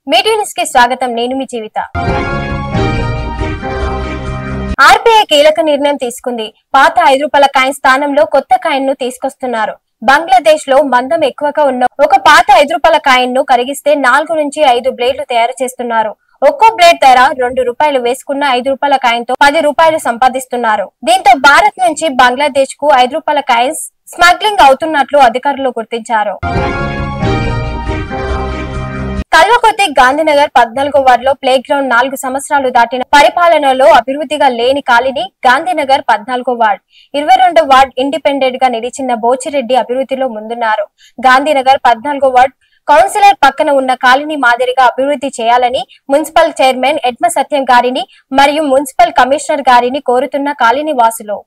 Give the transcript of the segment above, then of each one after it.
Media news కి స్వాగతం. నేను మీ జీవిత. ఆర్బీఐ కీలక నిర్ణయం తీసుకుంది. పాత 5 రూపాయల కాయిన్ స్థానంలో కొత్త కాయిన్ ను తీసుకొస్తున్నారు. బంగ్లాదేశ్ లో మందం ఎక్కువగా ఉన్న ఒక పాత 5 రూపాయల కాయిన్ ను కరిగిస్తే 4 నుంచి 5 బ్లేడ్లు తయారు చేస్తున్నారు. ఒక్కో బ్లేడ్ ధర 2 రూపాయలు. వేసుకున్న 5 రూపాయల కాయిన్ తో 10 రూపాయలు సంపాదిస్తున్నారు. దీంతో భారత్ నుంచి బంగ్లాదేశ్ కు 5 రూపాయల కాయిన్స్ స్మగ్లింగ్ అవుతున్నట్లు అధికారులు గుర్తించారు. కల్వకుర్తి గాంధీనగర్ 14వ వార్డులో ప్లే గ్రౌండ్ 4 సంవత్సరాలు దాటిన పరిపాలనలో అభివృద్ధిగా లేని కాలనీ గాంధీనగర్ 14వ వార్డ్. 22వ వార్డ్ ఇండిపెండెంట్ గా నిలిచిన బోచిరెడ్డి అభివృద్ధిలో ముందున్నారు. గాంధీనగర్ 14వ వార్డ్ కౌన్సిలర్ పక్కన ఉన్న కాలనీ మాదిరిగా అభివృద్ధి చేయాలని మున్సిపల్ చైర్మన్ ఎడ్మ సత్యం గారిని మరియు మున్సిపల్ కమిషనర్ గారిని కోరుతున్న కాలనీ వాసులు.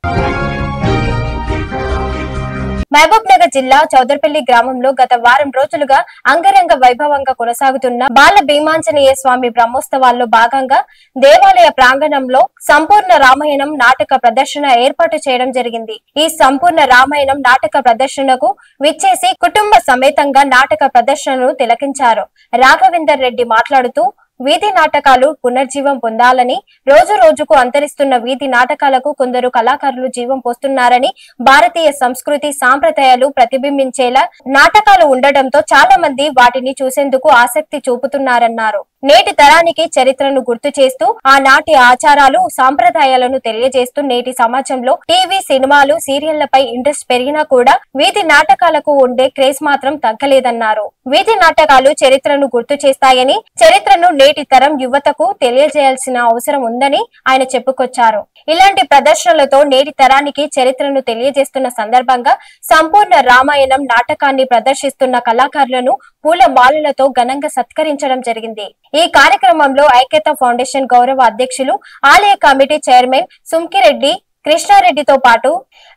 మహబూబ్ నగర్ జిల్లా చౌదర్పల్లి గ్రామంలో గత వారం రోజులుగా అంగరంగ వైభవంగా కొనసాగుతున్న బాల భీమాంజనేయ స్వామి బ్రహ్మోత్సవాల్లో భాగంగా దేవాలయ ప్రాంగణంలో సంపూర్ణ రామాయణం నాటక ప్రదర్శన ఏర్పాటు చేయడం జరిగింది. ఈ సంపూర్ణ రామాయణం నాటక ప్రదర్శనకు విచ్చేసి కుటుంబ సమేతంగా నాటక ప్రదర్శనను తిలకించారు. రాఘవేందర్ రెడ్డి మాట్లాడుతూ వీధి నాటకాలు పునర్జీవం పొందాలని, రోజు రోజుకు అంతరిస్తున్న వీధి నాటకాలకు కొందరు కళాకారులు జీవం పోస్తున్నారని, భారతీయ సంస్కృతి సాంప్రదాయాలు ప్రతిబింబించేలా నాటకాలు ఉండటంతో చాలా మంది వాటిని చూసేందుకు ఆసక్తి చూపుతున్నారన్నారు. నేటి తరానికి చరిత్రను గుర్తు చేస్తూ ఆనాటి ఆచారాలు సాంప్రదాయాలను తెలియజేస్తూ నేటి సమాజంలో టీవీ, సినిమాలు, సీరియళ్లపై ఇంట్రెస్ట్ పెరిగినా కూడా వీధి నాటకాలకు ఉండే క్రేజ్ మాత్రం తగ్గలేదన్నారు. వీధి నాటకాలు చరిత్రను గుర్తు చేస్తాయని, చరిత్రను నేటి తరం యువతకు తెలియజేయాల్సిన అవసరం ఉందని ఆయన చెప్పుకొచ్చారు. ఇలాంటి ప్రదర్శనలతో నేటి తరానికి చరిత్రను తెలియజేస్తున్న సందర్భంగా సంపూర్ణ రామాయణం నాటకాన్ని ప్రదర్శిస్తున్న కళాకారులను పూల మాలలతో ఘనంగా సత్కరించడం జరిగింది. ఈ కార్యక్రమంలో ఐక్యత ఫౌండేషన్ గౌరవ అధ్యక్షులు, ఆలయ కమిటీ చైర్మన్ సుంకిరెడ్డి కృష్ణారెడ్డితో పాటు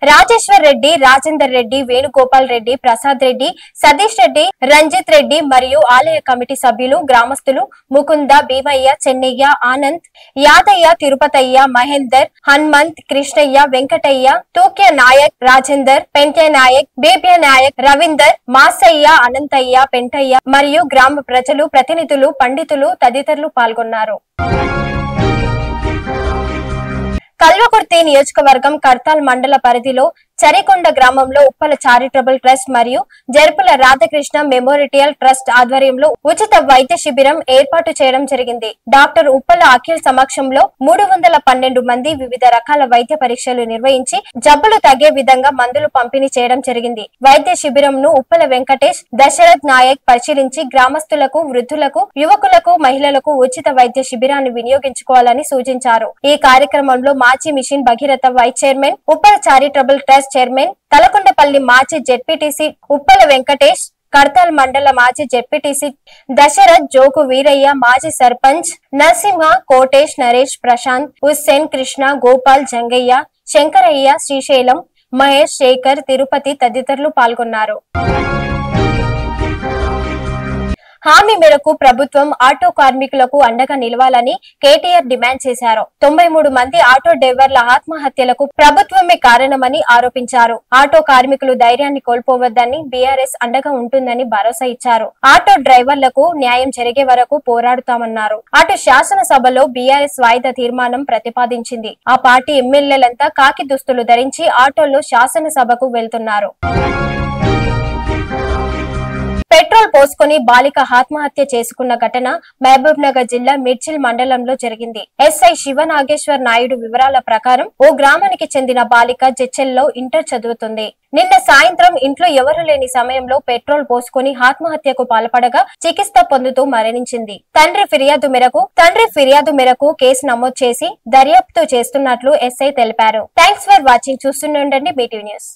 రాజేశ్వర్ రెడ్డి, రాజేందర్ రెడ్డి, వేణుగోపాల్ రెడ్డి, ప్రసాద్ రెడ్డి, సతీష్ రెడ్డి, రంజిత్ రెడ్డి మరియు ఆలయ కమిటీ సభ్యులు, గ్రామస్తులు ముకుంద, భీమయ్య, చెన్నయ్య, ఆనంద్, యాదయ్య, తిరుపతయ్య, మహేందర్, హనుమంత్, కృష్ణయ్య, వెంకటయ్య, తూక్య నాయక్, రాజేందర్, పెంట్య నాయక్, బేబ్య నాయక్, రవీందర్, మాసయ్య, అనంతయ్య, పెంటయ్య మరియు గ్రామ ప్రజలు, ప్రతినిధులు, పండితులు తదితరులు పాల్గొన్నారు. కల్వకుర్తి నియోజకవర్గం కర్తాల్ మండల పరిధిలో చరికొండ గ్రామంలో ఉప్పల చారిటబుల్ ట్రస్ట్ మరియు జరుపుల రాధాకృష్ణ మెమోరియల్ ట్రస్ట్ ఆధ్వర్యంలో ఉచిత వైద్య శిబిరం ఏర్పాటు చేయడం జరిగింది. డాక్టర్ ఉప్పల అఖిల్ సమక్షంలో 312 మంది వివిధ రకాల వైద్య పరీక్షలు నిర్వహించి జబ్బులు తగ్గే విధంగా మందులు పంపిణీ చేయడం జరిగింది. వైద్య శిబిరంను ఉప్పల వెంకటేష్, దశరథ్ నాయక్ పరిశీలించి గ్రామస్తులకు, వృద్ధులకు, యువకులకు, మహిళలకు ఉచిత వైద్య శిబిరాన్ని వినియోగించుకోవాలని సూచించారు. ఈ కార్యక్రమంలో మాజీ mission Bhagiratha vice chairman, Uppala charitable trust chairman, Talakondapalli మాజీ జెడ్పీటీసీ ఉప్పల వెంకటేష్, కర్తాల్ మండల మాజీ జెడ్పీటీసీ దశరథ్, జోగు వీరయ్య, మాజీ సర్పంచ్ నరసింహ, కోటేష్, నరేష్, ప్రశాంత్, హుస్సేన్, కృష్ణ, గోపాల్, జంగయ్య, శంకరయ్య, శ్రీశైలం, మహేష్, శేఖర్, తిరుపతి తదితరులు పాల్గొన్నారు. హామీ మేరకు ప్రభుత్వం ఆటో కార్మికులకు అండగా నిలవాలని కేటీఆర్ డిమాండ్ చేశారు. 93 మంది ఆటో డ్రైవర్ల ఆత్మహత్యలకు ప్రభుత్వమే కారణమని ఆరోపించారు. ఆటో కార్మికులు ధైర్యాన్ని కోల్పోవద్దని, బీఆర్ఎస్ అండగా ఉంటుందని భరోసా ఇచ్చారు. ఆటో డ్రైవర్లకు న్యాయం జరిగే వరకు పోరాడుతామన్నారు. అటు శాసనసభలో బీఆర్ఎస్ వాయిదా తీర్మానం ప్రతిపాదించింది. ఆ పార్టీ ఎమ్మెల్యేలంతా కాకి దుస్తులు ధరించి ఆటోల్లో శాసనసభకు వెళ్తున్నారు. పెట్రోల్ పోసుకుని బాలిక ఆత్మహత్య చేసుకున్న ఘటన మహబూబ్ నగర్ జిల్లా మిర్చిల్ మండలంలో జరిగింది. ఎస్ఐ శివనాగేశ్వర్ నాయుడు వివరాల ప్రకారం ఓ గ్రామానికి చెందిన బాలిక జెచ్చెల్లో ఇంటర్ చదువుతుంది. నిన్న సాయంత్రం ఇంట్లో ఎవరు లేని సమయంలో పెట్రోల్ పోసుకుని ఆత్మహత్యకు పాల్పడగా చికిత్స పొందుతూ మరణించింది. తండ్రి ఫిర్యాదు మేరకు కేసు నమోదు చేసి దర్యాప్తు చేస్తున్నట్లు ఎస్ఐ తెలిపారు. Thanks for watching. చూస్తూనే ఉండండి BTV న్యూస్.